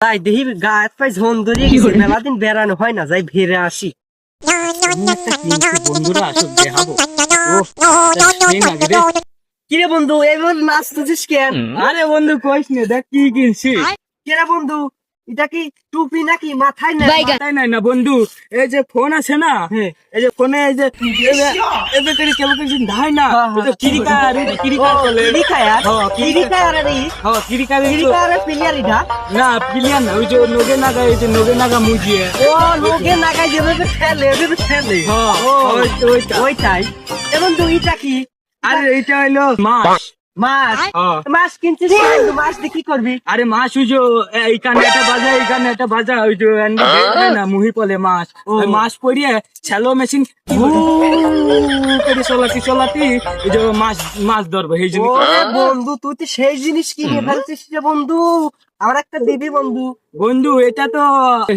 তাই দেখি গায়ে পায়ে ঝোন ধরিয়ে গেছে, মেলা দিন বেড়ানো হয় না, যাই ভেড়ে আসি। বন্ধুরা আসুক দেখাবো। কিরে বন্ধু এবার নাচতেছিস কেন? আরে বন্ধু কইস না, দেখ কি কিনছি। কিরে বন্ধু এটা কি টুপি নাকি মাথায় না? তাই নাই না বন্ধু, এই যে ফোন আছে না, হ্যাঁ। এই যে ফোনে এই যে এবে করে কেমন কিছু ধাই না, হ্যাঁ, তো কিরিকার বলে। কিরিকায়ার হ্যাঁ, কিরিকায়ার রে হ্যাঁ কিরিকার কিরিকায়ার প্লেয়ার এটা। না প্লিয়ান না, ওই যে নগে নাগা, এই যে নগে নাগা মুজিয়ে। ও লোকে নাগাই যেভাবে খেলে খেলে। হ্যাঁ ও ওইটা। ওইটাই। এ বন্ধু এটা কি? আরে এইটা হইলো মাছ। মাছ? হ্যাঁ। মাছ কিনছিস বন্ধু, মাছ দিয়ে কি করবি? আরে মাছ ওই যে এইখানে একটা বাজা, এইখানে একটা বাজা, ওই যে না মুহি পলে মাছ, ওই মাছ পড়িয়ে শ্যালো মেশিন করে চলাতি এই যে মাছ মাছ ধরবো এই জন্য। ওরে বন্ধু তুই তো সেই জিনিস কিনে ফেলছিস রে বন্ধু, আমার একটা দিবি বন্ধু। বন্ধু এটা তো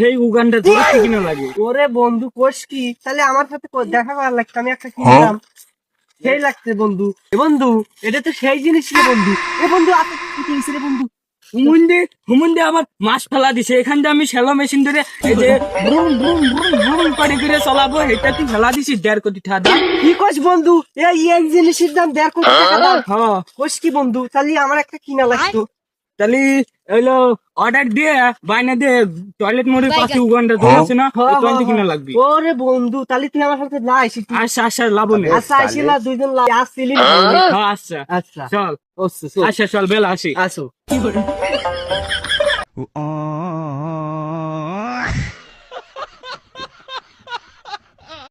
এই উগান্ডা ধরতে কিনা লাগে। ওরে বন্ধু কোষ কি, তাহলে আমার সাথে দেখা করার লাগতো, আমি একটা কিনলাম সেই লাগছে বন্ধু। এ বন্ধু এটা তো সেই জিনিস রে বন্ধু। এ বন্ধু আপনি কি কিনছিস রে বন্ধু? হুমুন্দি আমার মাছ ফেলা দিছে, এখান থেকে আমি শ্যালো মেশিন ধরে এই যে ব্রুম ব্রুম ব্রুম ব্রুম করে করে চলাবো, এটা তুই ফেলা দিছিস 1.5 কোটি টাকা। কি কোষ বন্ধু, এই জিনিসের দাম 1.5 কোটি টাকা দাম? হ্যাঁ কোষ কি বন্ধু, তাহলে আমার একটা কিনা লাগতো। তাহলে হইলো অর্ডার দিয়ে বাইনা দিয়ে টয়লেট মোড়ের পাশে উগান্ডা ধরেছে না, ওই কিনা লাগবে। ওরে বন্ধু তাহলে তুই আমার সাথে না আসিস? আচ্ছা আচ্ছা লাভ নেই। আচ্ছা আসিলা দুইজন আসছিলি। আচ্ছা আচ্ছা চল। চল। আচ্ছা চল বেলা আসি। আসো।